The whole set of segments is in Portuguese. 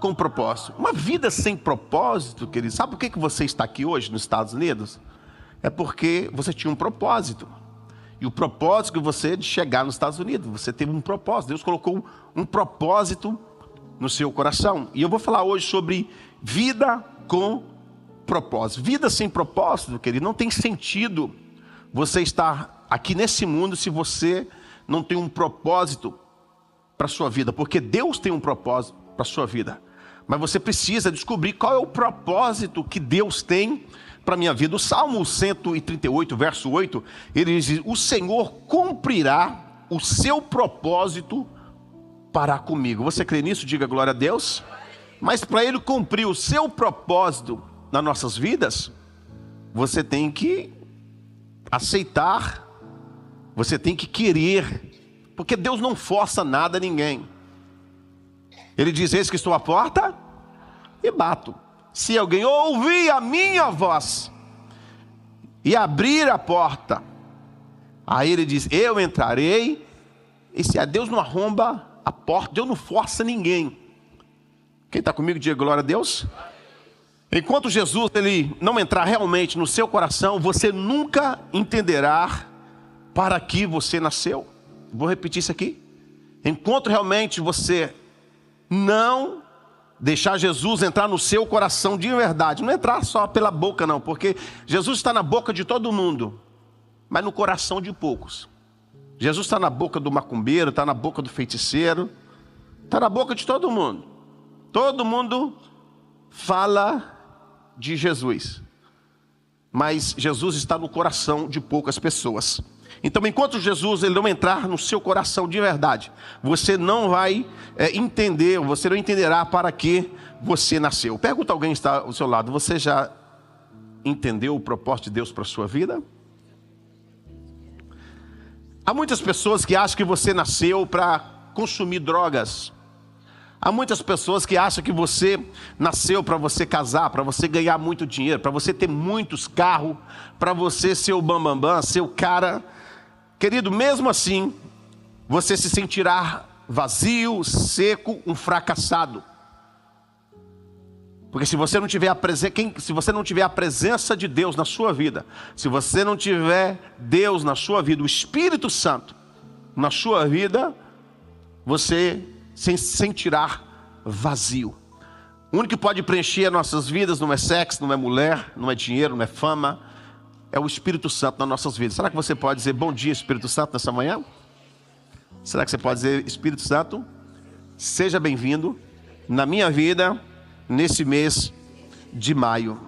com propósito. Uma vida sem propósito, querido. Sabe por que você está aqui hoje nos Estados Unidos? É porque você tinha um propósito. E o propósito que você de chegar nos Estados Unidos, você teve um propósito. Deus colocou um propósito no seu coração. E eu vou falar hoje sobre vida com propósito. Vida sem propósito, querido, não tem sentido você estar aqui nesse mundo se você não tem um propósito para a sua vida. Porque Deus tem um propósito para a sua vida. Mas você precisa descobrir qual é o propósito que Deus tem para a minha vida. O Salmo 138, verso 8, ele diz: o Senhor cumprirá o seu propósito para comigo. Você crê nisso? Diga glória a Deus. Mas para Ele cumprir o seu propósito nas nossas vidas, você tem que aceitar, você tem que querer, porque Deus não força nada a ninguém. Ele diz: eis que estou à porta e bato. Se alguém ouvir a minha voz e abrir a porta, aí ele diz: eu entrarei. E se Deus não arromba a porta, Deus não força ninguém. Quem está comigo, diga glória a Deus. Enquanto Jesus ele não entrar realmente no seu coração, você nunca entenderá para que você nasceu. Vou repetir isso aqui. Enquanto realmente você não deixar Jesus entrar no seu coração de verdade, não entrar só pela boca não, porque Jesus está na boca de todo mundo, mas no coração de poucos. Jesus está na boca do macumbeiro, está na boca do feiticeiro, está na boca de todo mundo. Todo mundo fala de Jesus, mas Jesus está no coração de poucas pessoas. Então, enquanto Jesus ele não entrar no seu coração de verdade, você não vai entender, você não entenderá para que você nasceu. Pergunta a alguém que está ao seu lado: você já entendeu o propósito de Deus para a sua vida? Há muitas pessoas que acham que você nasceu para consumir drogas. Há muitas pessoas que acham que você nasceu para você casar, para você ganhar muito dinheiro, para você ter muitos carros, para você ser o bambambam, ser o cara. Querido, mesmo assim, você se sentirá vazio, seco, um fracassado. Porque se você não tiver a presença de Deus na sua vida, se você não tiver Deus na sua vida, o Espírito Santo na sua vida, você se sentirá vazio. O único que pode preencher as nossas vidas não é sexo, não é mulher, não é dinheiro, não é fama, é o Espírito Santo nas nossas vidas. Será que você pode dizer bom dia, Espírito Santo, nessa manhã? Será que você pode dizer: Espírito Santo, seja bem-vindo na minha vida nesse mês de maio?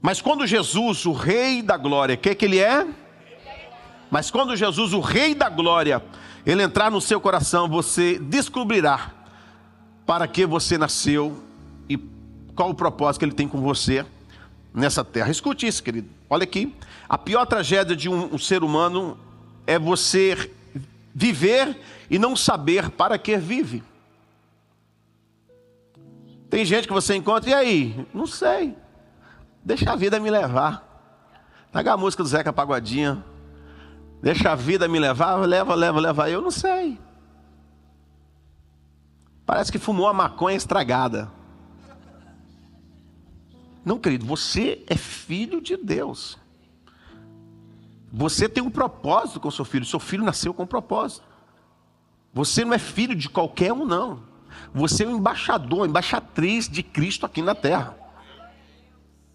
Mas quando Jesus, o Rei da Glória, o que ele é? Mas quando Jesus, o Rei da Glória, ele entrar no seu coração, você descobrirá para que você nasceu e qual o propósito que ele tem com você nessa terra. Escute isso, querido. Olha aqui. A pior tragédia de um ser humano é você viver e não saber para que vive. Tem gente que você encontra: e aí? Não sei. Deixa a vida me levar. Pega a música do Zeca Pagodinho. Deixa a vida me levar, leva. Eu não sei. Parece que fumou a maconha estragada. Não, querido, você é filho de Deus. Você tem um propósito com o seu filho. Seu filho nasceu com um propósito. Você não é filho de qualquer um, não. Você é um embaixador, embaixatriz de Cristo aqui na terra.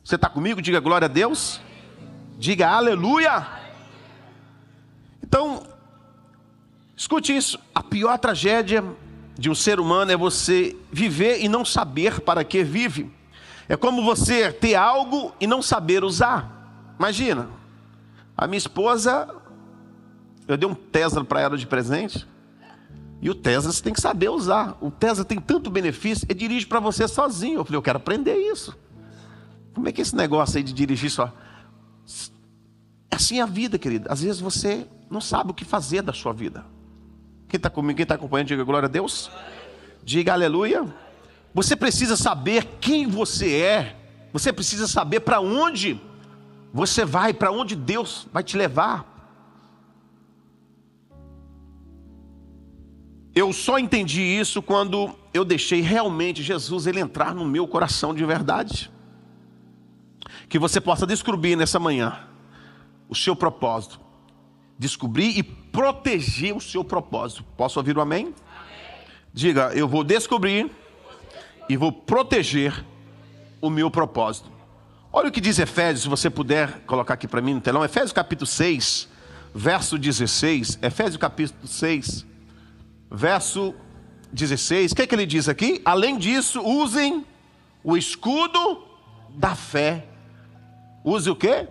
Você está comigo? Diga glória a Deus. Diga aleluia. Então, escute isso. A pior tragédia de um ser humano é você viver e não saber para que vive. É como você ter algo e não saber usar. Imagina, a minha esposa, eu dei um Tesla para ela de presente. E o Tesla você tem que saber usar. O Tesla tem tanto benefício, ele dirige para você sozinho. Eu falei: eu quero aprender isso. Como é que é esse negócio aí de dirigir só? Assim é a vida, querido. Às vezes você não sabe o que fazer da sua vida. Quem está comigo, quem está acompanhando, diga glória a Deus. Diga aleluia. Você precisa saber quem você é. Você precisa saber para onde você vai, para onde Deus vai te levar. Eu só entendi isso quando eu deixei realmente Jesus ele entrar no meu coração de verdade. Que você possa descobrir nessa manhã o seu propósito. Descobrir e proteger o seu propósito. Posso ouvir o amém? Amém. Diga, eu vou descobrir e vou proteger o meu propósito. Olha o que diz Efésios, se você puder colocar aqui para mim no telão. Efésios capítulo 6, verso 16. Efésios capítulo 6, verso 16. O que é que ele diz aqui? Além disso, usem o escudo da fé. Use o quê?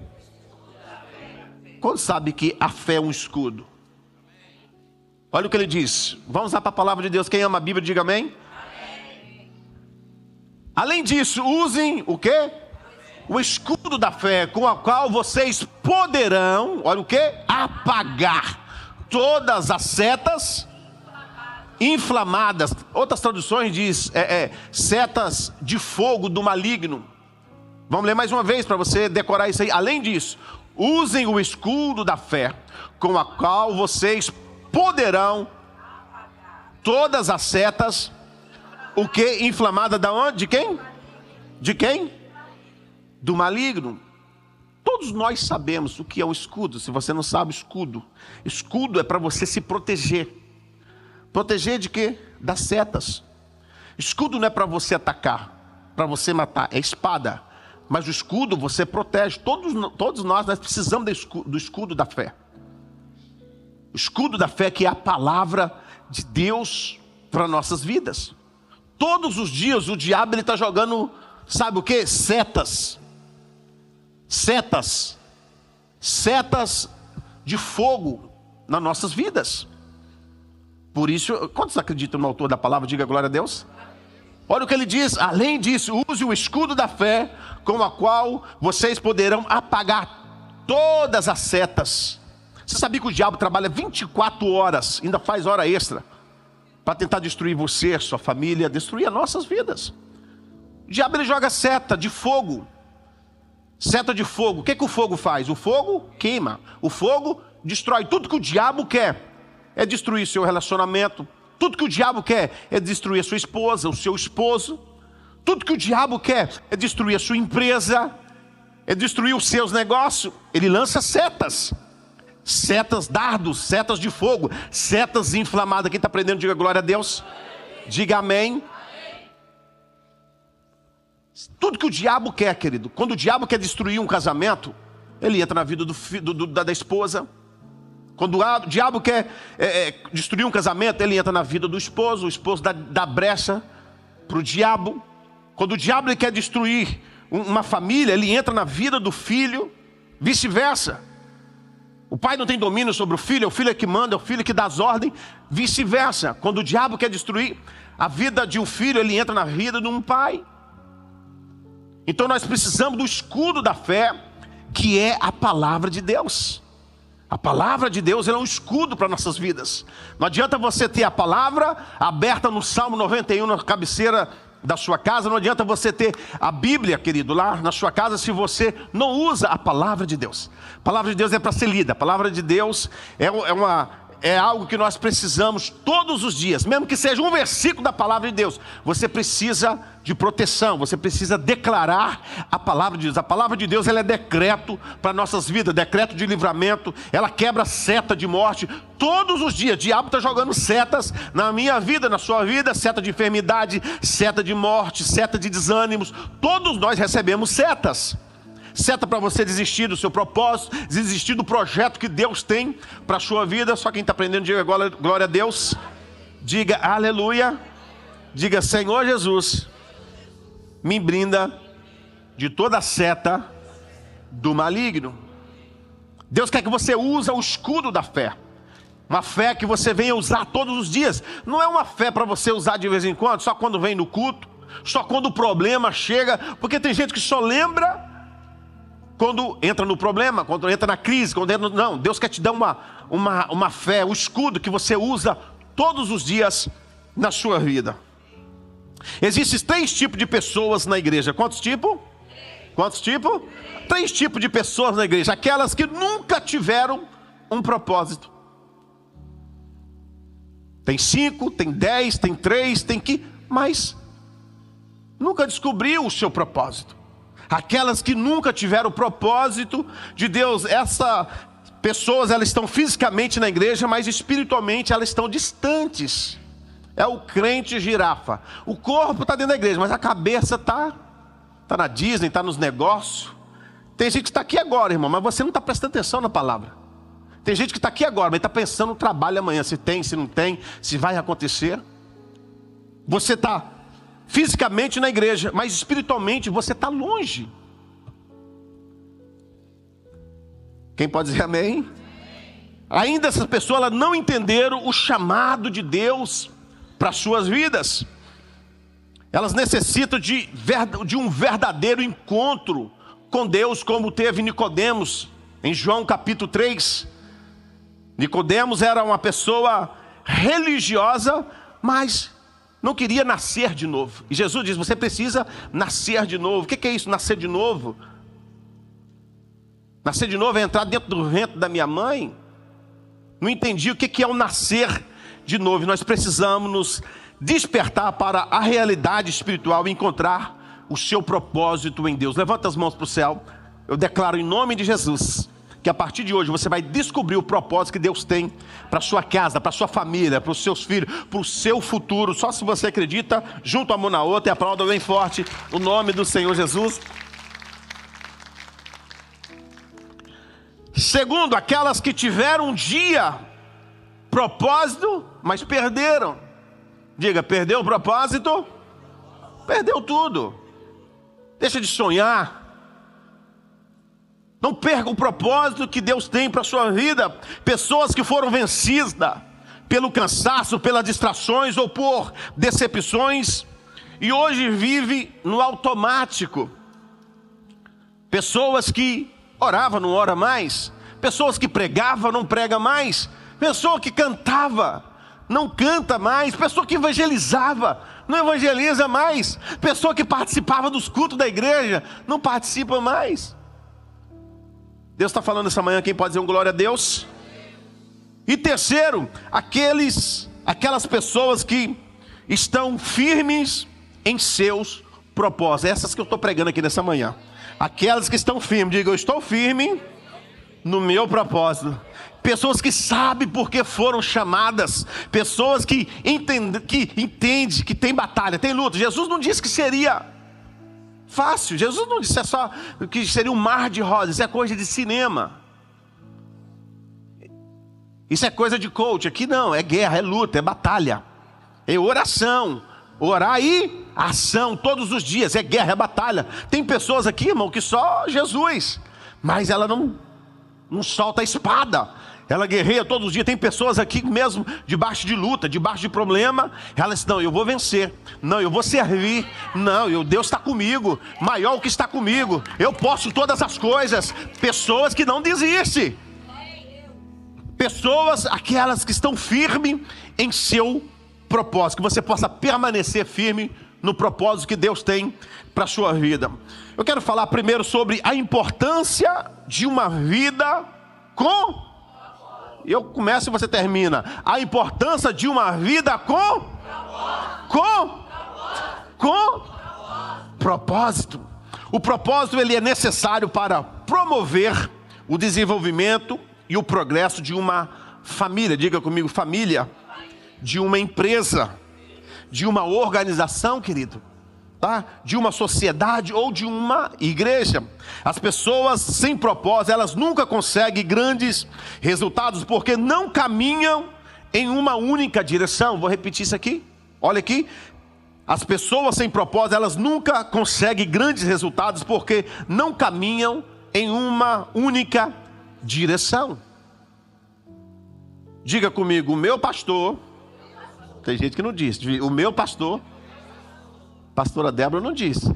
Quando sabe que a fé é um escudo? Olha o que ele diz. Vamos lá para a palavra de Deus. Quem ama a Bíblia, diga amém. Amém. Além disso, usem o quê? O escudo da fé, com a qual vocês poderão, olha o quê? Apagar todas as setas inflamadas. Outras traduções diz setas de fogo do maligno. Vamos ler mais uma vez para você decorar isso aí. Além disso, usem o escudo da fé, com a qual vocês poderão todas as setas, o que? Inflamada da onde? De quem? De quem? Do maligno. Todos nós sabemos o que é o escudo. Se você não sabe, escudo é para você se proteger. Proteger de quê? Das setas. Escudo não é para você atacar, para você matar, é espada. Mas o escudo você protege. Todos nós precisamos do escudo da fé. O escudo da fé, que é a palavra de Deus para nossas vidas. Todos os dias o diabo está jogando, sabe o que? Setas de fogo nas nossas vidas. Por isso, quantos acreditam no autor da palavra? Diga glória a Deus. Olha o que ele diz. Além disso, use o escudo da fé, com a qual vocês poderão apagar todas as setas. Você sabia que o diabo trabalha 24 horas, ainda faz hora extra, para tentar destruir você, sua família, destruir as nossas vidas. O diabo ele joga seta de fogo. Seta de fogo. O que o fogo faz? O fogo queima. O fogo destrói. Tudo que o diabo quer é destruir seu relacionamento. Tudo que o diabo quer é destruir a sua esposa, o seu esposo. Tudo que o diabo quer é destruir a sua empresa, é destruir os seus negócios. Ele lança setas. Setas, dardos, setas de fogo, setas inflamadas. Quem está aprendendo, diga glória a Deus. Diga amém. Tudo que o diabo quer, querido. Quando o diabo quer destruir um casamento, ele entra na vida da esposa. Quando o diabo quer destruir um casamento, ele entra na vida do esposo. O esposo dá brecha para o diabo. Quando o diabo ele quer destruir uma família, ele entra na vida do filho. Vice-versa. O pai não tem domínio sobre o filho é que manda, é o filho que dá as ordens. Vice-versa. Quando o diabo quer destruir a vida de um filho, ele entra na vida de um pai. Então nós precisamos do escudo da fé, que é a palavra de Deus. A palavra de Deus ela é um escudo para nossas vidas. Não adianta você ter a palavra aberta no Salmo 91 na cabeceira da sua casa. Não adianta você ter a Bíblia, querido, lá na sua casa, se você não usa a palavra de Deus. A palavra de Deus é para ser lida. A palavra de Deus é algo que nós precisamos todos os dias. Mesmo que seja um versículo da palavra de Deus, você precisa de proteção. Você precisa declarar a palavra de Deus. A palavra de Deus ela é decreto para nossas vidas, decreto de livramento. Ela quebra seta de morte. Todos os dias o diabo está jogando setas na minha vida, na sua vida. Seta de enfermidade, seta de morte, seta de desânimos. Todos nós recebemos setas. Seta para você desistir do seu propósito, desistir do projeto que Deus tem para a sua vida. Só quem está aprendendo, diga glória a Deus. Diga aleluia. Diga Senhor Jesus, me blinda de toda seta do maligno. Deus quer que você use o escudo da fé. Uma fé que você venha usar todos os dias. Não é uma fé para você usar de vez em quando, só quando vem no culto, só quando o problema chega. Porque tem gente que só lembra quando entra no problema, quando entra na crise, não, Deus quer te dar uma fé, um escudo que você usa todos os dias na sua vida. Existem 3 tipos de pessoas na igreja. Quantos tipos? 3 tipos de pessoas na igreja. Aquelas que nunca tiveram um propósito. Tem 5, tem 10, tem 3, tem que... Mas nunca descobriu o seu propósito. Aquelas que nunca tiveram o propósito de Deus, essas pessoas, elas estão fisicamente na igreja, mas espiritualmente elas estão distantes. É o crente girafa. O corpo está dentro da igreja, mas a cabeça está na Disney, está nos negócios. Tem gente que está aqui agora, irmão, mas você não está prestando atenção na palavra. Tem gente que está aqui agora, mas está pensando no trabalho amanhã, se tem, se não tem, se vai acontecer. Você está fisicamente na igreja, mas espiritualmente você está longe. Quem pode dizer amém? Ainda essas pessoas, elas não entenderam o chamado de Deus para as suas vidas. Elas necessitam de um verdadeiro encontro com Deus, como teve Nicodemos em João capítulo 3. Nicodemos era uma pessoa religiosa, mas não queria nascer de novo. E Jesus diz, você precisa nascer de novo. O que é isso, nascer de novo? Nascer de novo é entrar dentro do ventre da minha mãe? Não entendi o que é o nascer de novo. Nós precisamos nos despertar para a realidade espiritual e encontrar o seu propósito em Deus. Levanta as mãos para o céu. Eu declaro em nome de Jesus que a partir de hoje você vai descobrir o propósito que Deus tem para a sua casa, para a sua família, para os seus filhos, para o seu futuro. Só se você acredita, junta a mão na outra e aplauda bem forte o nome do Senhor Jesus. Segundo, aquelas que tiveram um dia propósito, mas perderam. Diga, perdeu o propósito? Perdeu tudo. Deixa de sonhar. Não perca o propósito que Deus tem para a sua vida. Pessoas que foram vencidas pelo cansaço, pelas distrações ou por decepções, e hoje vive no automático. Pessoas que oravam, não ora mais. Pessoas que pregavam, não prega mais. Pessoa que cantava, não canta mais. Pessoa que evangelizava, não evangeliza mais. Pessoa que participava dos cultos da igreja, não participa mais. Deus está falando essa manhã, quem pode dizer um glória a Deus? E terceiro, aquelas pessoas que estão firmes em seus propósitos. Essas que eu estou pregando aqui nessa manhã. Aquelas que estão firmes, diga, eu estou firme no meu propósito. Pessoas que sabem por que foram chamadas. Pessoas que entendem, que tem batalha, tem luta. Jesus não disse que seria fácil. Jesus não disse só que seria um mar de rosas. Isso é coisa de cinema. Isso é coisa de coach. Aqui não, é guerra, é luta, é batalha. É oração. Orar e ação todos os dias. É guerra, é batalha. Tem pessoas aqui, irmão, que só Jesus. Mas ela não solta a espada. Ela guerreia todos os dias. Tem pessoas aqui mesmo debaixo de luta, debaixo de problema. Elas, não, eu vou vencer. Não, eu vou servir. Não, Deus está comigo. Maior o que está comigo. Eu posso todas as coisas. Pessoas que não desistem. Pessoas, aquelas que estão firmes em seu propósito. Que você possa permanecer firme no propósito que Deus tem para a sua vida. Eu quero falar primeiro sobre a importância de uma vida com... Eu começo e você termina. A importância de uma vida com propósito. O propósito, ele é necessário para promover o desenvolvimento e o progresso de uma família. Diga comigo, família. De uma empresa. De uma organização, querido. Tá? De uma sociedade ou de uma igreja. As pessoas sem propósito, elas nunca conseguem grandes resultados porque não caminham em uma única direção. Vou repetir isso aqui. Olha aqui. As pessoas sem propósito, elas nunca conseguem grandes resultados porque não caminham em uma única direção. Diga comigo, o meu pastor. Tem gente que não diz. O meu pastor. Pastora Débora não disse.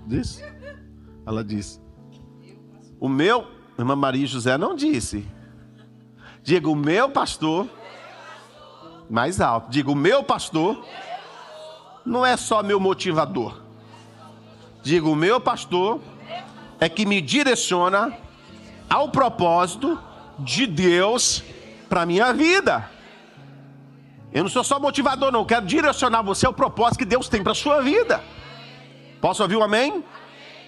Disse? Ela disse. O meu, irmã Maria José não disse. Diga, o meu pastor. Mais alto. Diga, o meu pastor não é só meu motivador. Diga, o meu pastor é que me direciona ao propósito de Deus para a minha vida. Eu não sou só motivador, não. Eu quero direcionar você ao propósito que Deus tem para a sua vida. Posso ouvir um amém?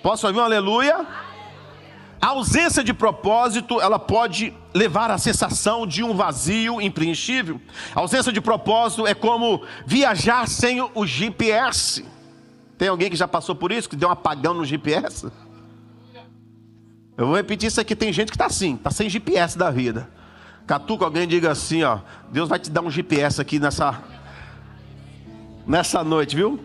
Posso ouvir um aleluia? A ausência de propósito, ela pode levar à sensação de um vazio impreenchível. A ausência de propósito é como viajar sem o GPS. Tem alguém que já passou por isso, que deu um apagão no GPS? Eu vou repetir isso aqui, tem gente que está assim, está sem GPS da vida. Catuca, alguém diga assim, ó, Deus vai te dar um GPS aqui nessa noite, viu?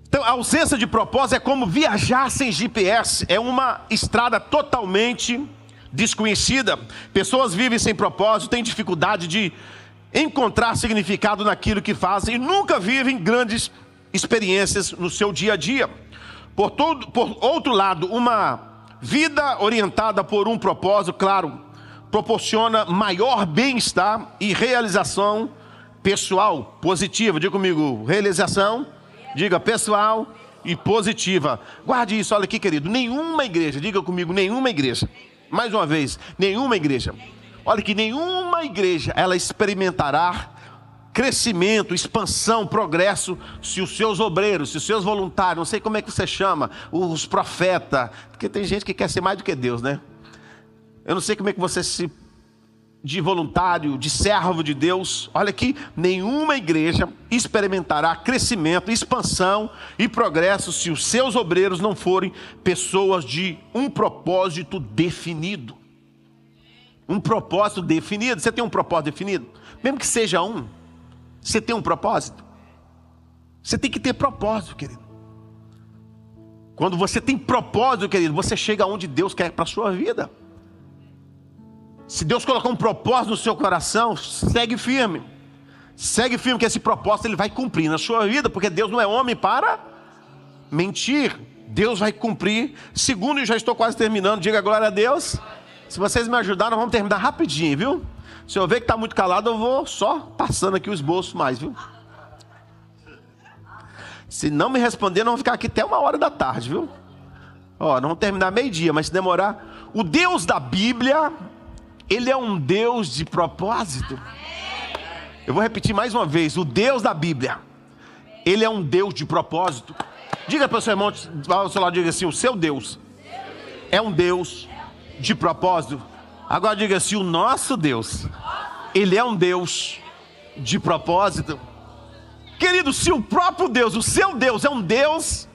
Então, a ausência de propósito é como viajar sem GPS. É uma estrada totalmente desconhecida. Pessoas vivem sem propósito, têm dificuldade de encontrar significado naquilo que fazem e nunca vivem grandes experiências no seu dia a dia. Por outro lado, uma vida orientada por um propósito, claro, proporciona maior bem-estar e realização pessoal positiva. Diga comigo, realização, diga pessoal e positiva. Guarde isso, olha aqui, querido. Nenhuma igreja, diga comigo, nenhuma igreja. Mais uma vez, nenhuma igreja. Olha que nenhuma igreja, ela experimentará crescimento, expansão, progresso, se os seus obreiros, se os seus voluntários, não sei como é que você chama, os profetas, porque tem gente que quer ser mais do que Deus, né? Eu não sei como é que você de voluntário, de servo de Deus, olha aqui, nenhuma igreja experimentará crescimento, expansão e progresso se os seus obreiros não forem pessoas de um propósito definido. Um propósito definido. Você tem um propósito definido? Mesmo que seja um, você tem um propósito? Você tem que ter propósito, querido. Quando você tem propósito, querido, você chega onde Deus quer para a sua vida. Se Deus colocar um propósito no seu coração, segue firme. Segue firme que esse propósito Ele vai cumprir na sua vida, porque Deus não é homem para mentir. Deus vai cumprir. Segundo, eu já estou quase terminando, diga glória a Deus. Se vocês me ajudarem, nós vamos terminar rapidinho, viu? Se eu ver que está muito calado, eu vou só passando aqui o esboço mais, viu? Se não me responder, nós vamos ficar aqui até 13h, viu? Ó, nós vamos terminar meio-dia, mas se demorar. O Deus da Bíblia, Ele é um Deus de propósito. Eu vou repetir mais uma vez. O Deus da Bíblia, Ele é um Deus de propósito. Diga para o seu irmão ao seu lado, diga assim: o seu Deus é um Deus de propósito. Agora diga assim: o nosso Deus, Ele é um Deus de propósito. Querido, se o próprio Deus, o seu Deus é um Deus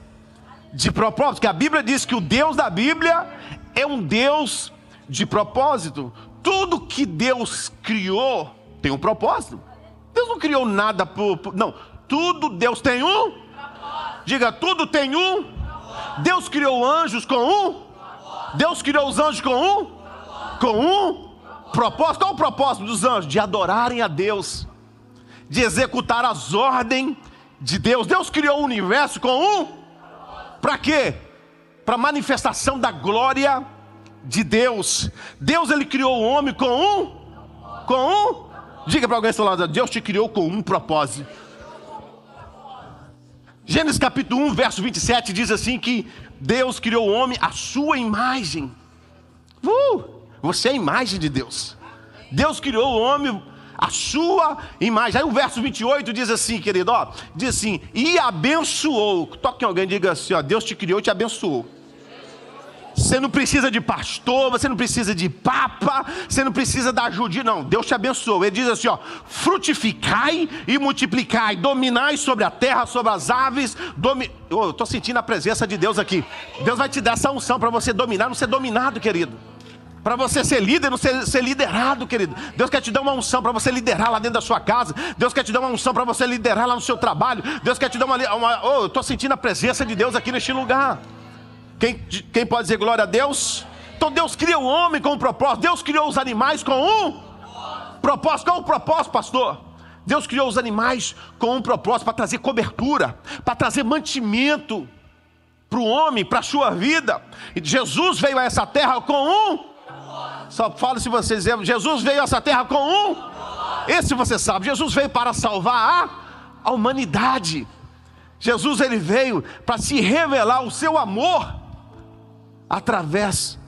de propósito, porque a Bíblia diz que o Deus da Bíblia é um Deus de propósito. Tudo que Deus criou tem um propósito. Deus não criou nada não, tudo Deus tem um. Diga, tudo tem um. Deus criou anjos com um. Deus criou os anjos com um propósito. Qual é o propósito dos anjos? De adorarem a Deus, de executar as ordens de Deus. Deus criou o universo com um. Para quê? Para manifestação da glória de Deus. Deus, Ele criou o homem com um. Diga para alguém ao seu lado: Deus te criou com um propósito. Gênesis capítulo 1, verso 27 diz assim que Deus criou o homem à sua imagem. Você é a imagem de Deus. Deus criou o homem à sua imagem. Aí o verso 28 diz assim, querido, ó, diz assim: e abençoou. Toque em alguém e diga assim, ó, Deus te criou e te abençoou. Você não precisa de pastor, você não precisa de papa, você não precisa da ajuda, não. Deus te abençoou. Ele diz assim, ó: frutificai e multiplicai, dominai sobre a terra, sobre as aves. Eu estou sentindo a presença de Deus aqui. Deus vai te dar essa unção para você dominar, não ser dominado, querido. Para você ser líder, não ser liderado, querido. Deus quer te dar uma unção para você liderar lá dentro da sua casa. Deus quer te dar uma unção para você liderar lá no seu trabalho. Deus quer te dar eu estou sentindo a presença de Deus aqui neste lugar. Quem pode dizer glória a Deus? Então Deus cria o homem com um propósito. Deus criou os animais com um propósito. Qual é o propósito, pastor? Deus criou os animais com um propósito: para trazer cobertura, para trazer mantimento para o homem, para a sua vida. E Jesus veio a essa terra com um. Só fala se você dizer: Jesus veio a essa terra com um. Esse você sabe. Jesus veio para salvar a humanidade. Jesus, Ele veio para se revelar o seu amor através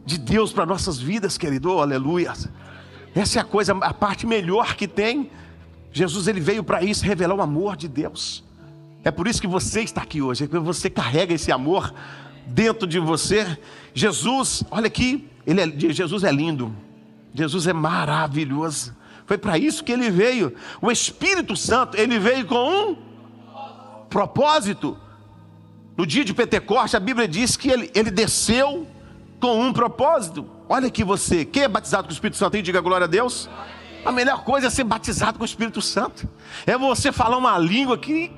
de Deus para nossas vidas, querido. Oh, aleluia. Essa é a coisa, a parte melhor que tem. Jesus, ele veio para isso, revelar o amor de Deus. É por isso que você está aqui hoje, é porque você carrega esse amor dentro de você. Jesus, olha aqui, Jesus é lindo, Jesus é maravilhoso. Foi para isso que ele veio. O Espírito Santo, ele veio com um propósito. No dia de Pentecostes, a Bíblia diz que ele desceu com um propósito. Olha aqui você, quem é batizado com o Espírito Santo aí, diga glória a Deus. A melhor coisa é ser batizado com o Espírito Santo. É você falar uma língua que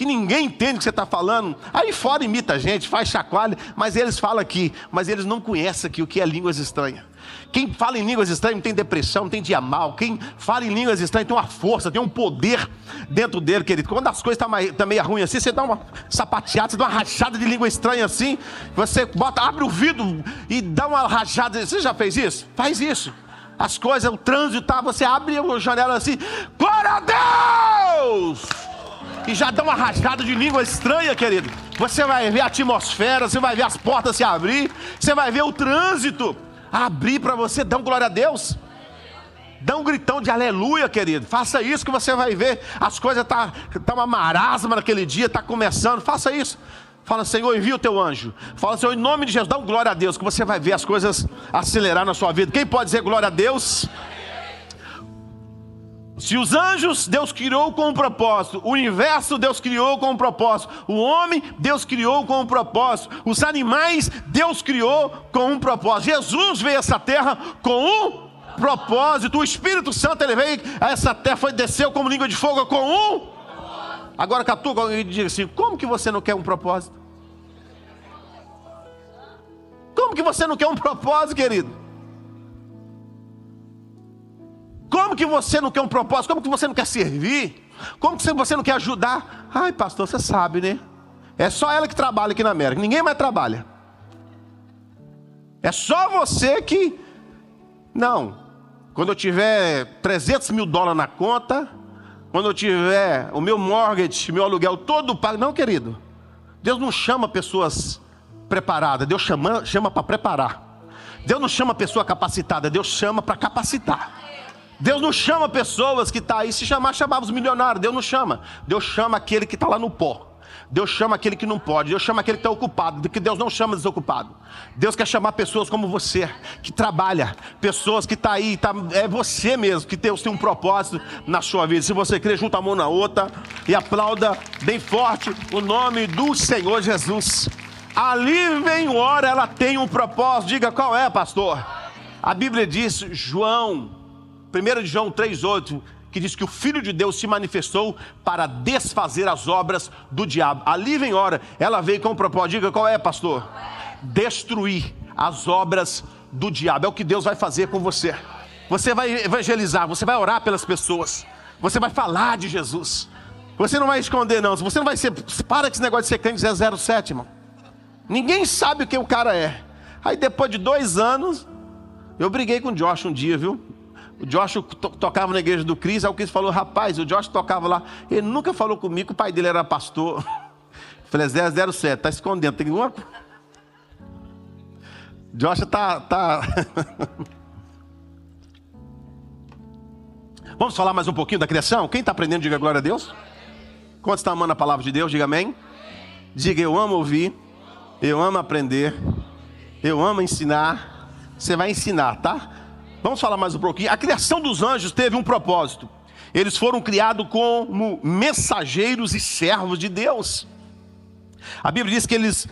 ninguém entende o que você está falando. Aí fora imita a gente, faz chacoalha, mas eles falam aqui, mas eles não conhecem aqui o que é línguas estranhas. Quem fala em línguas estranhas não tem depressão, não tem dia mal. Quem fala em línguas estranhas tem uma força, tem um poder dentro dele, querido. Quando as coisas estão meio ruins assim, você dá uma sapateada, você dá uma rachada de língua estranha assim, você abre o vidro e dá uma rachada. Você já fez isso? Faz isso. As coisas, o trânsito, você abre a janela assim, glória a Deus! E já dá uma rachada de língua estranha, querido. Você vai ver a atmosfera, você vai ver as portas se abrir, você vai ver o trânsito abrir para você. Dá um glória a Deus. Dá um gritão de aleluia, querido. Faça isso que você vai ver. As coisas tá uma marasma naquele dia, está começando. Faça isso. Fala, Senhor, envia o teu anjo. Fala, Senhor, em nome de Jesus, dá um glória a Deus, que você vai ver as coisas acelerar na sua vida. Quem pode dizer glória a Deus? Se os anjos Deus criou com um propósito, o universo Deus criou com um propósito, o homem Deus criou com um propósito, os animais Deus criou com um propósito. Jesus veio a essa terra com um propósito. O Espírito Santo, ele veio a essa terra, desceu como língua de fogo com um. Agora catuca alguém diz assim: como que você não quer um propósito? Como que você não quer um propósito, querido? Como que você não quer um propósito? Como que você não quer servir? Como que você não quer ajudar? Ai, pastor, você sabe, né? É só ela que trabalha aqui na América, ninguém mais trabalha. É só você que... Não, quando eu tiver 300 mil dólares na conta, quando eu tiver o meu mortgage, meu aluguel todo pago... Não, querido, Deus não chama pessoas preparadas, Deus chama para preparar. Deus não chama pessoa capacitada, Deus chama para capacitar. Deus não chama pessoas que estão aí, se chamava os milionários. Deus não chama. Deus chama aquele que está lá no pó. Deus chama aquele que não pode. Deus chama aquele que está ocupado, porque Deus não chama desocupado. Deus quer chamar pessoas como você, que trabalha. Pessoas que estão aí, é você mesmo, que Deus tem um propósito na sua vida. Se você crê, junta a mão na outra e aplauda bem forte o nome do Senhor Jesus. Ali vem hora, ela tem um propósito. Diga qual é, pastor? A Bíblia diz, 1 João 3,8, que diz que o Filho de Deus se manifestou para desfazer as obras do diabo. Ali vem hora, ela veio com o propósito. Diga qual é, pastor? Destruir as obras do diabo. É o que Deus vai fazer com você. Você vai evangelizar, você vai orar pelas pessoas, você vai falar de Jesus. Você não vai esconder, não. Você não vai ser... Para com esse negócio de ser crente 007, irmão. Ninguém sabe o que o cara é. Aí depois de 2 anos, eu briguei com o Josh um dia, viu? O Josh tocava na igreja do Cris. Aí o Cris falou: rapaz, o Josh tocava lá. Ele nunca falou comigo que o pai dele era pastor. Eu falei: 007, tá escondendo. Tem alguma coisa? Josh tá... Vamos falar mais um pouquinho da criação? Quem está aprendendo, diga glória a Deus. Quantos estão amando a palavra de Deus? Diga amém. Diga: eu amo ouvir, eu amo aprender, eu amo ensinar. Você vai ensinar, tá? Vamos falar mais um pouquinho. A criação dos anjos teve um propósito. Eles foram criados como mensageiros e servos de Deus. A Bíblia diz que eles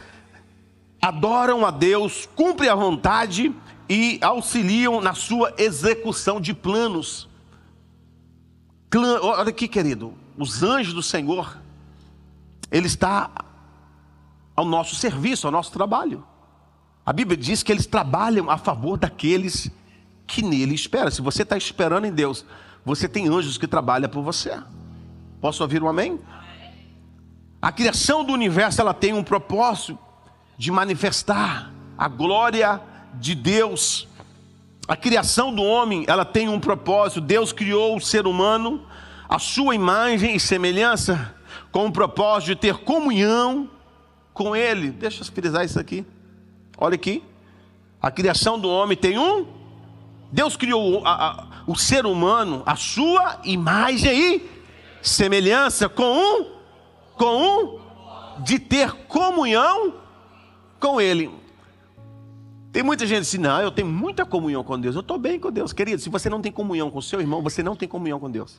adoram a Deus, cumprem a vontade e auxiliam na sua execução de planos. Olha aqui, querido, os anjos do Senhor, Ele está ao nosso serviço, ao nosso trabalho. A Bíblia diz que eles trabalham a favor daqueles que nele esperam. Se você está esperando em Deus, você tem anjos que trabalham por você. Posso ouvir um amém? A criação do universo, ela tem um propósito de manifestar a glória de Deus. A criação do homem, ela tem um propósito. Deus criou o ser humano à sua imagem e semelhança, com o propósito de ter comunhão com Ele. Deixa eu frisar isso aqui. Olha aqui. A criação do homem tem um Deus criou o ser humano, a sua imagem e semelhança, de ter comunhão com Ele. Tem muita gente assim, não, eu tenho muita comunhão com Deus, eu estou bem com Deus. Querido, se você não tem comunhão com o seu irmão, você não tem comunhão com Deus.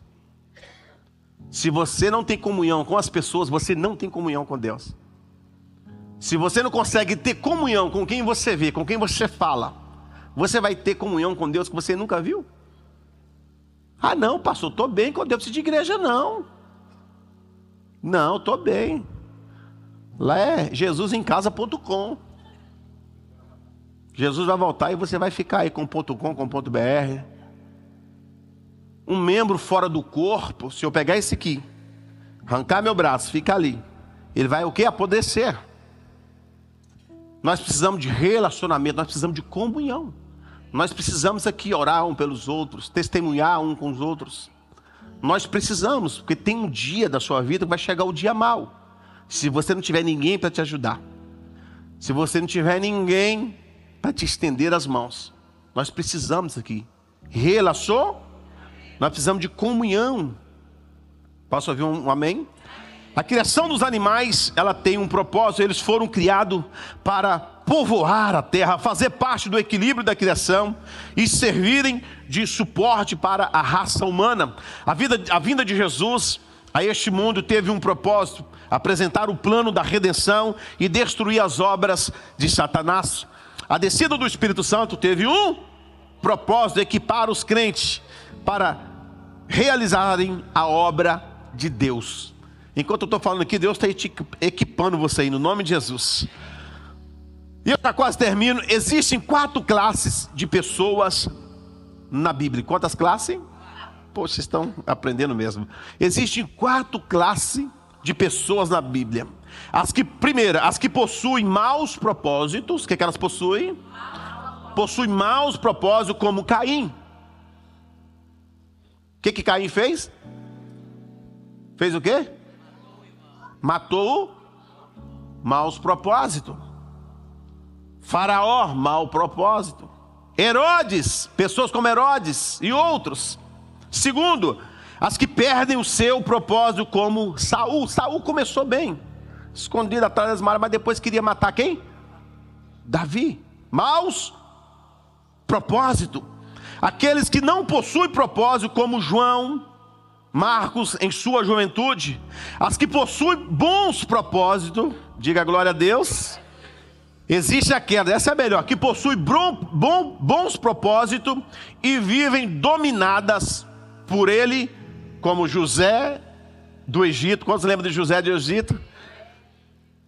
Se você não tem comunhão com as pessoas, você não tem comunhão com Deus. Se você não consegue ter comunhão com quem você vê, com quem você fala, você vai ter comunhão com Deus que você nunca viu? Ah não, pastor, estou bem com Deus, preciso de igreja não. Não, estou bem. Lá é jesusemcasa.com. Jesus vai voltar e você vai ficar aí com .com, com .br. Um membro fora do corpo, se eu pegar esse aqui, arrancar meu braço, fica ali, ele vai o quê? Apodrecer. Nós precisamos de relacionamento, nós precisamos de comunhão. Nós precisamos aqui orar um pelos outros, testemunhar um com os outros. Nós precisamos, porque tem um dia da sua vida que vai chegar o dia mau. Se você não tiver ninguém para te ajudar, se você não tiver ninguém para te estender as mãos, nós precisamos aqui nós precisamos de comunhão. Posso ouvir um amém? A criação dos animais, ela tem um propósito. Eles foram criados para povoar a terra, fazer parte do equilíbrio da criação e servirem de suporte para a raça humana. A vinda de Jesus a este mundo teve um propósito: apresentar o plano da redenção e destruir as obras de Satanás. A descida do Espírito Santo teve um propósito: equipar os crentes para realizarem a obra de Deus. Enquanto eu estou falando aqui, Deus está equipando você aí, no nome de Jesus. E eu já quase termino. Existem 4 classes de pessoas na Bíblia. Quantas classes? Pô, vocês estão aprendendo mesmo. Existem 4 classes de pessoas na Bíblia. Primeira, as que possuem maus propósitos. O que elas possuem? Possuem maus propósitos, como Caim. O que Caim fez? Fez o quê? Matou maus propósitos. Faraó, mau propósito. Herodes, pessoas como Herodes e outros. Segundo, as que perdem o seu propósito, como Saul. Saul começou bem, escondido atrás das maras, mas depois queria matar quem? Davi. Maus propósito. Aqueles que não possuem propósito, como João, Marcos em sua juventude. As que possuem bons propósitos, diga glória a Deus. Existe aquela, essa é a melhor, que possuem bons propósitos e vivem dominadas por ele, como José do Egito. Quantos lembram de José do Egito?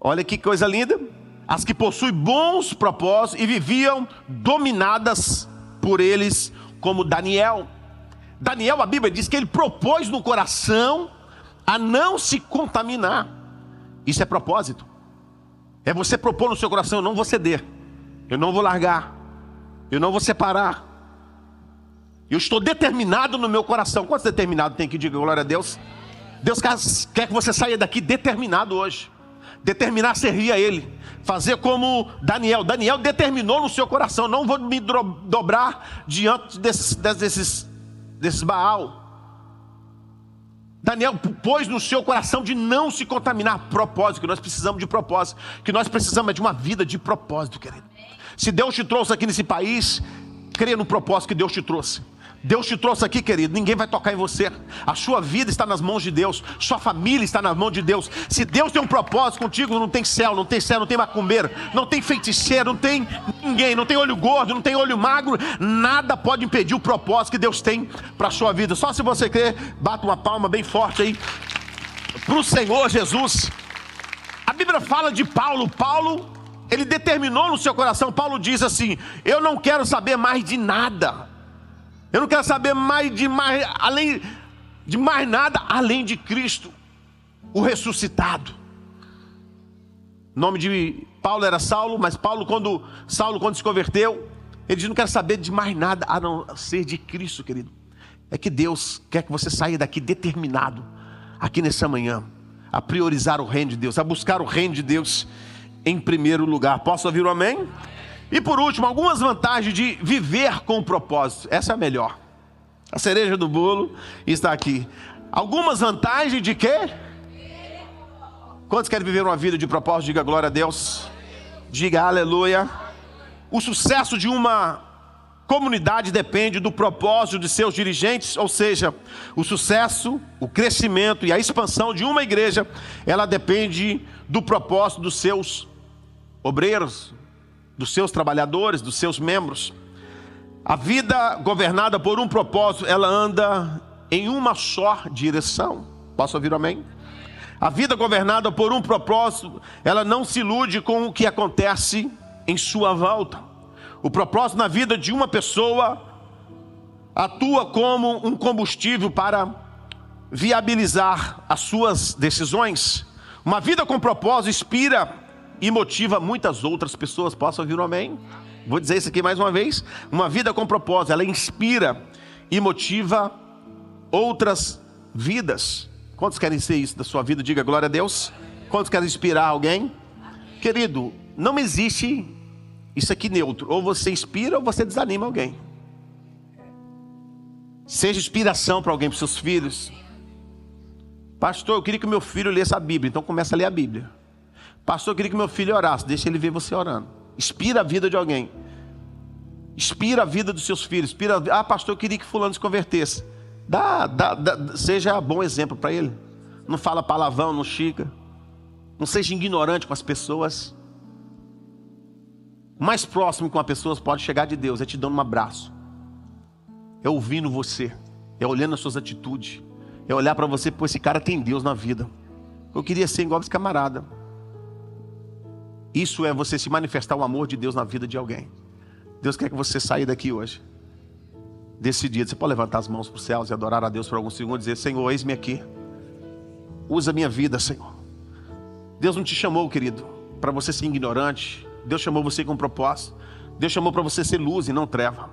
Olha que coisa linda. As que possuem bons propósitos e viviam dominadas por eles, como Daniel. Daniel, a Bíblia diz que ele propôs no coração a não se contaminar. Isso é propósito. É você propor no seu coração: eu não vou ceder, eu não vou largar, eu não vou separar. Eu estou determinado no meu coração. Quantos determinados tem que diga glória a Deus? Deus quer que você saia daqui determinado hoje. Determinar a servir a Ele. Fazer como Daniel. Daniel determinou no seu coração: não vou me dobrar diante desses Baal. Daniel pôs no seu coração de não se contaminar. Propósito, que nós precisamos de propósito. Que nós precisamos de uma vida de propósito, querido. Se Deus te trouxe aqui nesse país, creia no propósito que Deus te trouxe. Deus te trouxe aqui, querido, ninguém vai tocar em você. A sua vida está nas mãos de Deus. Sua família está nas mãos de Deus. Se Deus tem um propósito contigo, não tem céu, não tem macumbeiro, não tem feiticeiro, não tem ninguém, não tem olho gordo, não tem olho magro. Nada pode impedir o propósito que Deus tem para a sua vida. Só se você crer, bata uma palma bem forte aí para o Senhor Jesus. A Bíblia fala de Paulo. Paulo, ele determinou no seu coração. Paulo diz assim: eu não quero saber mais de nada. Eu não quero saber mais nada além de Cristo, o ressuscitado. O nome de Paulo era Saulo, mas quando se converteu, ele disse: não quero saber de mais nada a não ser de Cristo, querido. É que Deus quer que você saia daqui determinado, aqui nessa manhã, a priorizar o reino de Deus, a buscar o reino de Deus em primeiro lugar. Posso ouvir um amém? E por último, algumas vantagens de viver com propósito. Essa é a melhor. A cereja do bolo está aqui. Algumas vantagens de quê? Quantos querem viver uma vida de propósito? Diga glória a Deus. Diga aleluia. O sucesso de uma comunidade depende do propósito de seus dirigentes, ou seja, o sucesso, o crescimento e a expansão de uma igreja, ela depende do propósito dos seus obreiros, dos seus trabalhadores, dos seus membros. A vida governada por um propósito, ela anda em uma só direção. Posso ouvir amém? A vida governada por um propósito, ela não se ilude com o que acontece em sua volta. O propósito na vida de uma pessoa atua como um combustível para viabilizar as suas decisões. Uma vida com propósito inspira e motiva muitas outras pessoas. Posso ouvir um amém? Vou dizer isso aqui mais uma vez. Uma vida com propósito, ela inspira e motiva outras vidas. Quantos querem ser isso da sua vida? Diga glória a Deus. Quantos querem inspirar alguém? Querido, não existe isso aqui neutro. Ou você inspira ou você desanima alguém. Seja inspiração para alguém, para os seus filhos. Pastor, eu queria que meu filho lesse a Bíblia. Então começa a ler a Bíblia. Pastor, eu queria que meu filho orasse. Deixa ele ver você orando. Inspira a vida de alguém. Inspira a vida dos seus filhos. Pastor, eu queria que fulano se convertesse. Seja bom exemplo para ele. Não fala palavrão, não chica. Não seja ignorante com as pessoas. O mais próximo que uma pessoa pode chegar de Deus é te dando um abraço. É ouvindo você. É olhando as suas atitudes. É olhar para você, pô, esse cara tem Deus na vida. Eu queria ser igual esse camarada. Isso é você se manifestar o amor de Deus na vida de alguém. Deus quer que você saia daqui hoje, desse dia. Você pode levantar as mãos para os céus e adorar a Deus por alguns segundos e dizer: Senhor, eis-me aqui. Usa a minha vida, Senhor. Deus não te chamou, querido, para você ser ignorante. Deus chamou você com um propósito. Deus chamou para você ser luz e não treva.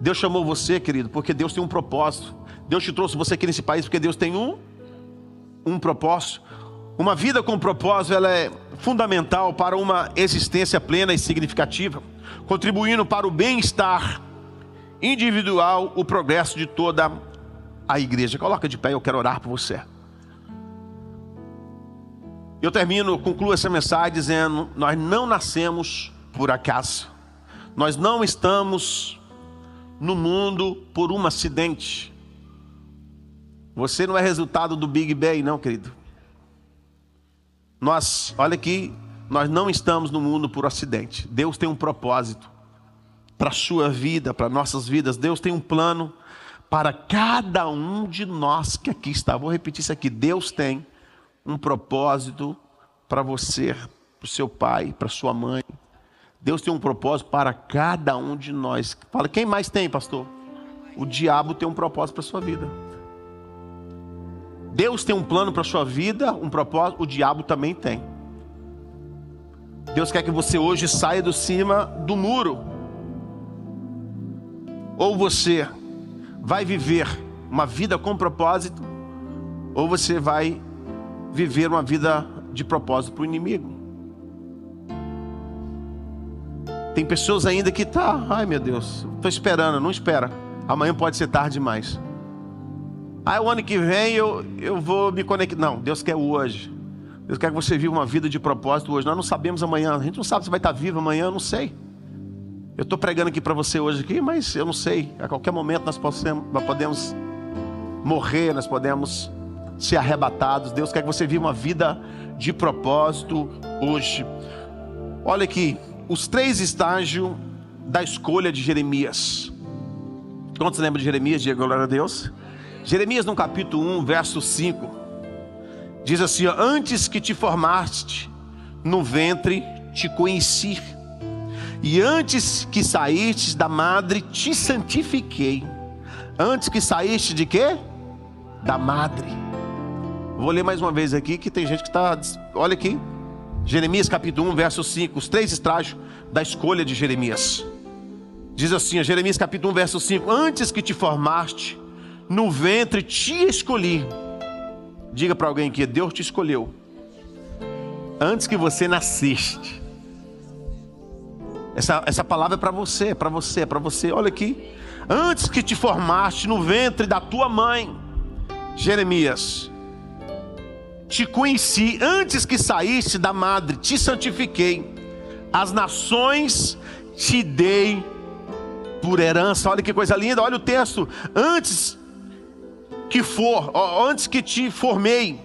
Deus chamou você, querido, porque Deus tem um propósito. Deus te trouxe você aqui nesse país porque Deus tem um propósito. Uma vida com propósito, ela é fundamental para uma existência plena e significativa, contribuindo para o bem-estar individual, o progresso de toda a igreja. Coloca de pé, eu quero orar por você. Eu concluo essa mensagem dizendo: nós não nascemos por acaso. Nós não estamos no mundo por um acidente. Você não é resultado do Big Bang, não, querido. Olha aqui, nós não estamos no mundo por acidente. Deus tem um propósito para a sua vida, para nossas vidas. Deus tem um plano para cada um de nós que aqui está. Vou repetir isso aqui. Deus tem um propósito para você, para o seu pai, para sua mãe. Deus tem um propósito para cada um de nós. Fala, quem mais tem, pastor? O diabo tem um propósito para a sua vida. Deus tem um plano para a sua vida, um propósito, o diabo também tem. Deus quer que você hoje saia do cima do muro. Ou você vai viver uma vida com propósito, ou você vai viver uma vida de propósito para o inimigo. Tem pessoas ainda que ai meu Deus, estou esperando, não espera. Amanhã pode ser tarde demais. O ano que vem eu vou me conectar. Não, Deus quer hoje. Deus quer que você viva uma vida de propósito hoje. Nós não sabemos amanhã. A gente não sabe se vai estar vivo amanhã, eu não sei. Eu estou pregando aqui para você hoje aqui, mas eu não sei. A qualquer momento nós podemos morrer, nós podemos ser arrebatados. Deus quer que você viva uma vida de propósito hoje. Olha aqui, os 3 estágios da escolha de Jeremias. Quantos lembram de Jeremias? Diga glória a Deus. Jeremias no capítulo 1, verso 5, diz assim: antes que te formaste no ventre te conheci, e antes que saíste da madre te santifiquei. Antes que saíste de quê? Da madre. Vou ler mais uma vez aqui, que tem gente que está... Olha aqui, Jeremias capítulo 1, verso 5, os 3 estágios da escolha de Jeremias. Diz assim, Jeremias capítulo 1, verso 5: antes que te formaste no ventre te escolhi. Diga para alguém que Deus te escolheu antes que você nasceste. Essa palavra é para você, é para você, é para você. Olha aqui. Antes que te formaste no ventre da tua mãe, Jeremias, te conheci. Antes que saíste da madre, te santifiquei. As nações te dei por herança. Olha que coisa linda, olha o texto. Antes que te formei,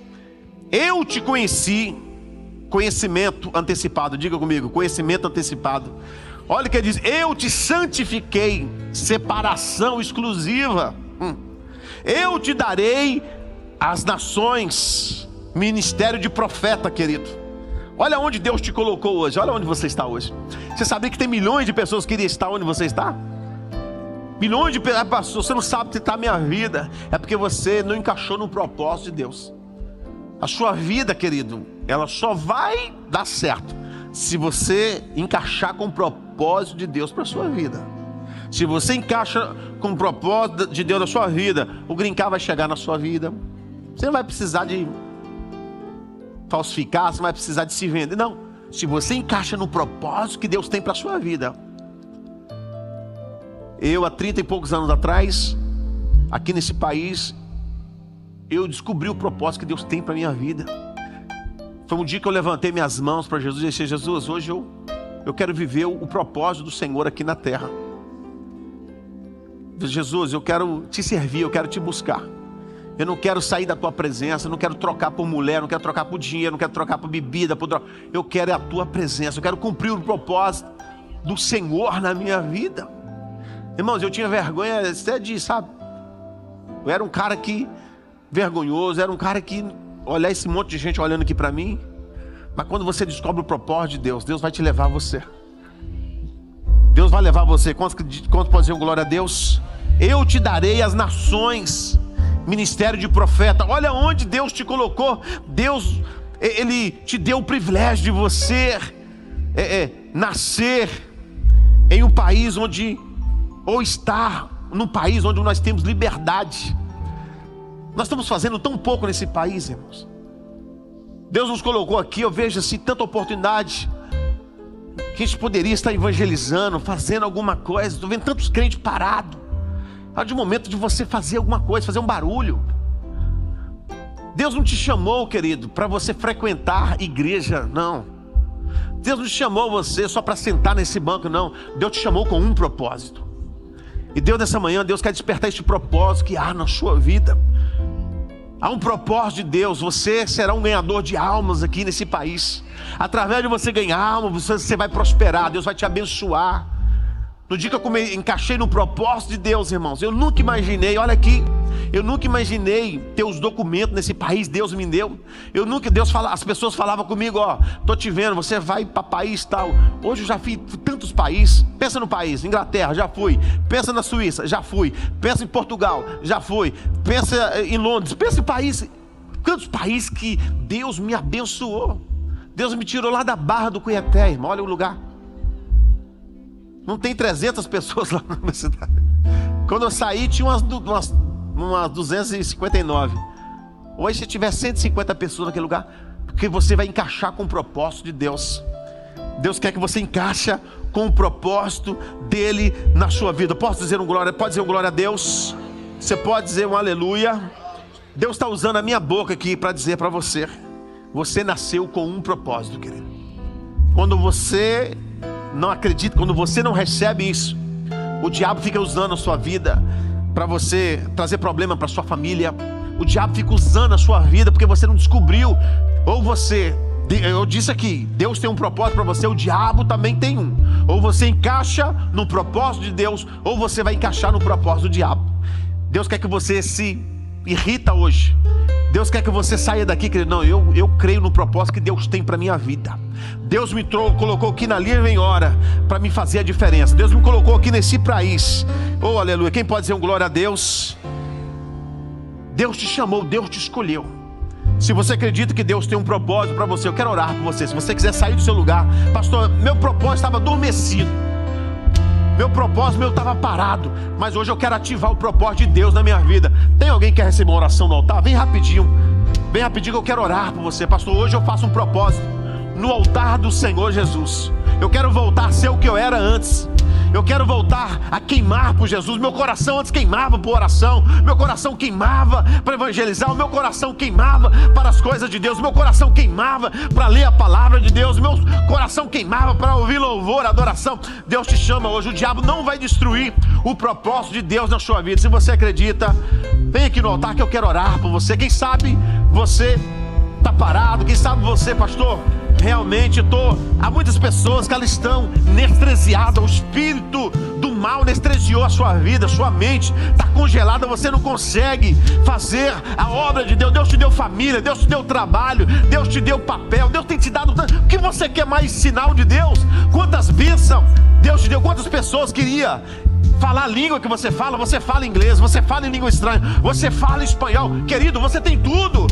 eu te conheci. Conhecimento antecipado, diga comigo, conhecimento antecipado. Olha o que ele diz: eu te santifiquei, separação exclusiva. Eu te darei as nações, ministério de profeta, querido. Olha onde Deus te colocou hoje, olha onde você está hoje. Você sabia que tem milhões de pessoas que queriam estar onde você está? Milhões de pessoas. Pastor, você não sabe onde está a minha vida. É porque você não encaixou no propósito de Deus. A sua vida, querido, ela só vai dar certo se você encaixar com o propósito de Deus para a sua vida. Se você encaixa com o propósito de Deus na sua vida, o green card vai chegar na sua vida. Você não vai precisar de falsificar, você não vai precisar de se vender. Não, se você encaixa no propósito que Deus tem para a sua vida. Eu, há 30 e poucos anos atrás, aqui nesse país, eu descobri o propósito que Deus tem para a minha vida. Foi um dia que eu levantei minhas mãos para Jesus e disse: Jesus, hoje eu quero viver o propósito do Senhor aqui na terra. Jesus, eu quero te servir, eu quero te buscar. Eu não quero sair da tua presença, eu não quero trocar por mulher, não quero trocar por dinheiro, não quero trocar por bebida, por droga. Eu quero a tua presença, eu quero cumprir o propósito do Senhor na minha vida. Irmãos, eu tinha vergonha até de, sabe? Eu era um cara que vergonhoso, era um cara que olhar esse monte de gente olhando aqui para mim. Mas quando você descobre o propósito de Deus, Deus vai te levar a você. Deus vai levar você. Quantos podem dizer glória a Deus? Eu te darei as nações, ministério de profeta. Olha onde Deus te colocou. Deus, Ele te deu o privilégio de você nascer em um país onde, ou estar num país onde nós temos liberdade. Nós estamos fazendo tão pouco nesse país, irmãos. Deus nos colocou aqui, eu vejo assim tanta oportunidade, que a gente poderia estar evangelizando, fazendo alguma coisa. Estou vendo tantos crentes parados. É de momento de você fazer alguma coisa, fazer um barulho. Deus não te chamou, querido, para você frequentar igreja, não. Deus não te chamou você só para sentar nesse banco, não. Deus te chamou com um propósito. E Deus, nessa manhã, Deus quer despertar este propósito que há na sua vida. Há um propósito de Deus. Você será um ganhador de almas aqui nesse país. Através de você ganhar almas, você vai prosperar. Deus vai te abençoar. No dia que eu encaixei no propósito de Deus, irmãos, eu nunca imaginei, olha aqui, eu nunca imaginei ter os documentos nesse país. Deus me deu. As pessoas falavam comigo: ó, tô te vendo, você vai para país tal. Hoje eu já fui tantos países. Pensa no país, Inglaterra, já fui. Pensa na Suíça, já fui. Pensa em Portugal, já fui. Pensa em Londres, pensa em países. Quantos países que Deus me abençoou. Deus me tirou lá da Barra do Cuiaté, irmão, olha o lugar. Não tem 300 pessoas lá na minha cidade. Quando eu saí tinha umas 259. Hoje se tiver 150 pessoas naquele lugar, porque você vai encaixar com o propósito de Deus. Deus quer que você encaixe com o propósito dele na sua vida. Posso dizer pode dizer um glória a Deus? Você pode dizer um aleluia? Deus está usando a minha boca aqui para dizer para você: você nasceu com um propósito, querido. Quando você não acredita, quando você não recebe isso, o diabo fica usando a sua vida para você trazer problema para sua família. O diabo fica usando a sua vida porque você não descobriu. Ou você, eu disse aqui, Deus tem um propósito para você, o diabo também tem um. Ou você encaixa no propósito de Deus, ou você vai encaixar no propósito do diabo. Deus quer que você se irrita hoje. Deus quer que você saia daqui, querido. Não, eu creio no propósito que Deus tem para minha vida. Deus me colocou aqui na linha em hora para me fazer a diferença. Deus me colocou aqui nesse país. Oh, aleluia. Quem pode dizer um glória a Deus? Deus te chamou, Deus te escolheu. Se você acredita que Deus tem um propósito para você, eu quero orar por você. Se você quiser sair do seu lugar: pastor, meu propósito estava adormecido, meu propósito estava parado, mas hoje eu quero ativar o propósito de Deus na minha vida. Tem alguém que quer receber uma oração no altar? Vem rapidinho que eu quero orar por você. Pastor, hoje eu faço um propósito no altar do Senhor Jesus. Eu quero voltar a ser o que eu era antes. Eu quero voltar a queimar por Jesus. Meu coração antes queimava por oração. Meu coração queimava para evangelizar. O meu coração queimava para as coisas de Deus. Meu coração queimava para ler a palavra de Deus. Meu coração queimava para ouvir louvor, adoração. Deus te chama hoje. O diabo não vai destruir o propósito de Deus na sua vida. Se você acredita, vem aqui no altar que eu quero orar por você. Quem sabe você está parado. Quem sabe você, pastor, realmente há muitas pessoas que elas estão anestesiadas. O espírito do mal anestesiou a sua vida, a sua mente está congelada. Você não consegue fazer a obra de Deus. Deus te deu família, Deus te deu trabalho, Deus te deu papel, Deus tem te dado tanto. O que você quer mais? Sinal de Deus? Quantas bênçãos Deus te deu? Quantas pessoas queria falar a língua que você fala inglês, você fala em língua estranha, você fala espanhol. Querido, você tem tudo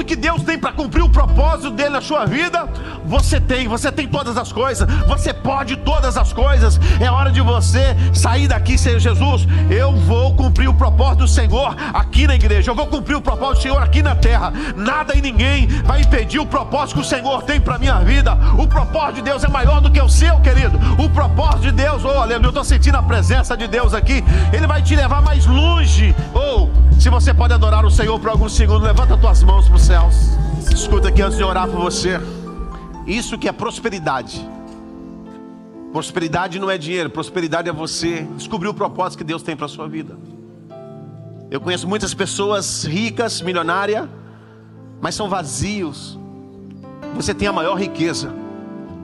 que Deus tem para cumprir o propósito dele na sua vida. Você tem todas as coisas, você pode todas as coisas. É hora de você sair daqui, Senhor Jesus, eu vou cumprir o propósito do Senhor aqui na igreja, eu vou cumprir o propósito do Senhor aqui na terra. Nada e ninguém vai impedir o propósito que o Senhor tem para minha vida. O propósito de Deus é maior do que o seu, querido. O propósito de Deus, aleluia, eu estou sentindo a presença de Deus aqui. Ele vai te levar mais longe. Se você pode adorar o Senhor por alguns segundos, levanta as tuas mãos para os céus. Escuta aqui antes de orar por você. Isso que é prosperidade. Prosperidade não é dinheiro. Prosperidade é você descobrir o propósito que Deus tem para a sua vida. Eu conheço muitas pessoas ricas, milionárias, mas são vazios. Você tem a maior riqueza.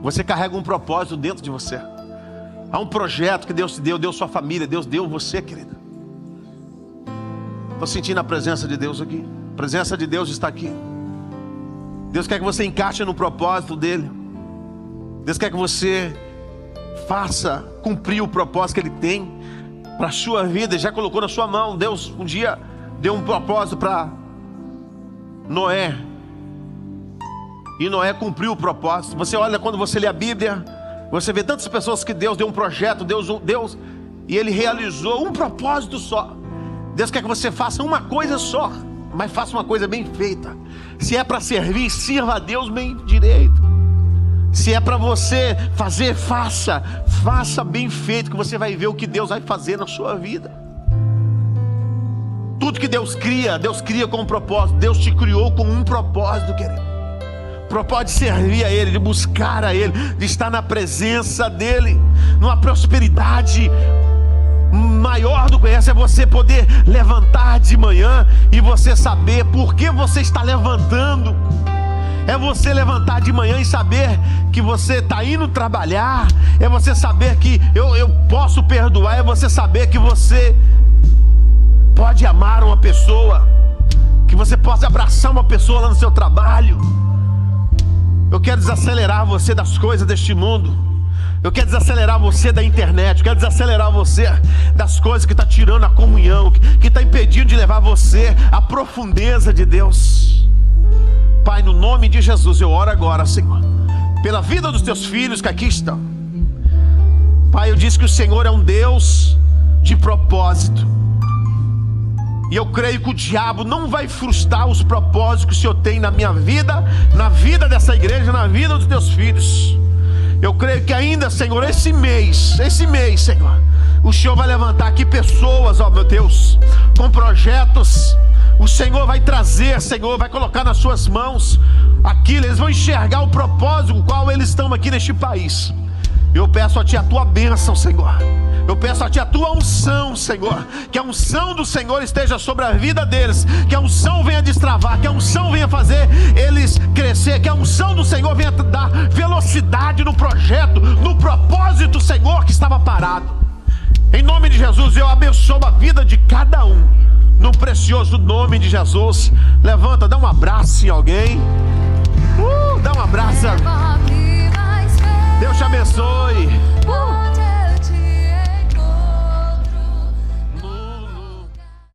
Você carrega um propósito dentro de você. Há um projeto que Deus te deu sua família, Deus deu você, querida. Estou sentindo a presença de Deus aqui. A presença de Deus está aqui. Deus quer que você encaixe no propósito dele. Deus quer que você faça cumprir o propósito que ele tem para a sua vida. Ele já colocou na sua mão. Deus um dia deu um propósito para Noé, e Noé cumpriu o propósito. Você olha, quando você lê a Bíblia, você vê tantas pessoas que Deus deu um projeto, Deus, e ele realizou um propósito só. Deus quer que você faça uma coisa só, mas faça uma coisa bem feita. Se é para servir, sirva a Deus bem direito. Se é para você fazer, faça bem feito, que você vai ver o que Deus vai fazer na sua vida. Tudo que Deus cria com um propósito. Deus te criou com um propósito, querido. Propósito de servir a Ele, de buscar a Ele, de estar na presença dEle, numa prosperidade maior do que essa. É você poder levantar de manhã e você saber por que você está levantando. É você levantar de manhã e saber que você está indo trabalhar. É você saber que eu posso perdoar. É você saber que você pode amar uma pessoa, que você possa abraçar uma pessoa lá no seu trabalho. Eu quero desacelerar você das coisas deste mundo. Eu quero desacelerar você da internet. Eu quero desacelerar você das coisas que está tirando a comunhão, que está impedindo de levar você à profundeza de Deus. Pai, no nome de Jesus, eu oro agora, Senhor, pela vida dos teus filhos que aqui estão. Pai, eu disse que o Senhor é um Deus de propósito. E eu creio que o diabo não vai frustrar os propósitos que o Senhor tem na minha vida, na vida dessa igreja, na vida dos teus filhos. Eu creio que ainda, Senhor, esse mês, Senhor, o Senhor vai levantar aqui pessoas, ó meu Deus, com projetos. O Senhor vai trazer, Senhor, vai colocar nas suas mãos aquilo. Eles vão enxergar o propósito com o qual eles estão aqui neste país. Eu peço a Ti a Tua bênção, Senhor. Eu peço a Ti a Tua unção, Senhor. Que a unção do Senhor esteja sobre a vida deles. Que a unção venha destravar. Que a unção venha fazer eles crescer. Que a unção do Senhor venha dar velocidade no projeto, no propósito, Senhor, que estava parado. Em nome de Jesus, eu abençoo a vida de cada um, no precioso nome de Jesus. Levanta, dá um abraço em alguém. Dá um abraço.